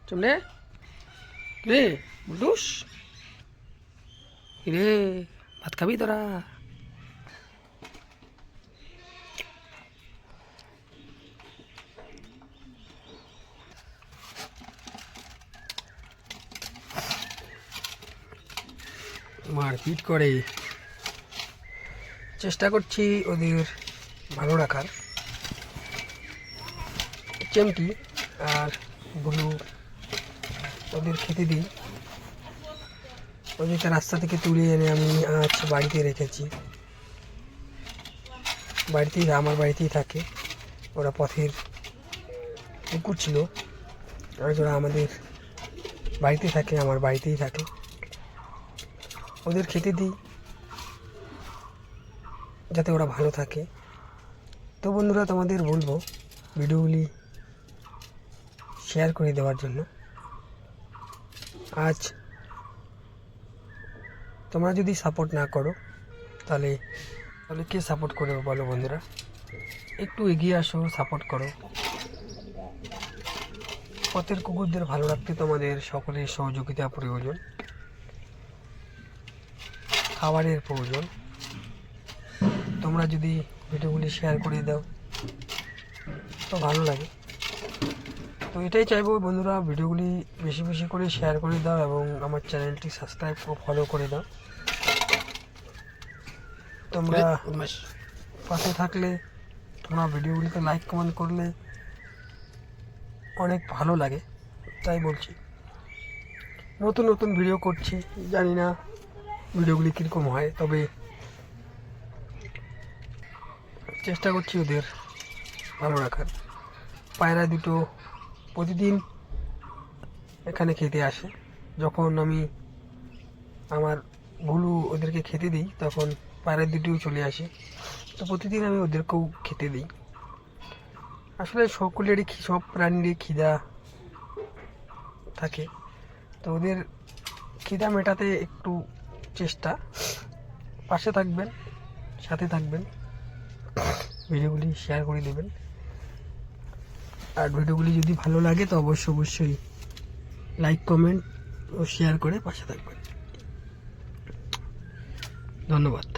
চমনে রে বুলটুস, রে ভাত খাবি তোরা? মারপিট করে, চেষ্টা করছি ওদের ভালো রাখার। চেমটি আর ব্লু ওদের খেতে দিই। ওদেরকে রাস্তা থেকে তুলে এনে আমি আজ বাড়িতে রেখেছি। বাড়িতেই, আমার বাড়িতেই থাকে। ওরা পথের কুকুর ছিল, আজ ওরা আমাদের বাড়িতে থাকে, আমার বাড়িতেই থাকে। ওদের খেতে দিই যাতে ওরা ভালো থাকে। তো বন্ধুরা, তোমাদের বলবো ভিডিওগুলি শেয়ার করে দেওয়ার জন্য। আজ তোমরা যদি সাপোর্ট না করো তাহলে কে সাপোর্ট করবে বলো বন্ধুরা? একটু এগিয়ে আসো, সাপোর্ট করো। পথের কুকুরদের ভালো রাখতে তোমাদের সকলের সহযোগিতা প্রয়োজন, খাবারের প্রয়োজন। তোমরা যদি ভিডিওগুলি শেয়ার করে দাও তো ভালো লাগে। তো এটাই চাইবো বন্ধুরা, ভিডিওগুলি বেশি বেশি করে শেয়ার করে দাও এবং আমার চ্যানেলটি সাবস্ক্রাইব ও ফলো করে দাও। তোমরা পাশে থাকলে, তোমরা ভিডিওগুলিতে লাইক কমেন্ট করলে অনেক ভালো লাগে। তাই বলছি, নতুন নতুন ভিডিও করছি, জানি না ভিডিওগুলি কীরকম হয়, তবে চেষ্টা করছি ওদের ভালো রাখার। পায়রা দুটো প্রতিদিন এখানে খেতে আসে। যখন আমি আমার ভুলু ওদেরকে খেতে দিই তখন পায়রা দুটোও চলে আসে। তো প্রতিদিন আমি ওদেরকেও খেতে দিই। আসলে সকলেরই, সব প্রাণীরই খিদা থাকে, তো ওদের খিদা মেটাতে একটু চেষ্টা। পাশে থাকবেন, সাথে থাকবেন, ভিডিওগুলি শেয়ার করে দেবেন। আর ভিডিওগুলি যদি ভালো লাগে তো অবশ্যই লাইক কমেন্ট ও শেয়ার করে পাশে থাকবেন। ধন্যবাদ।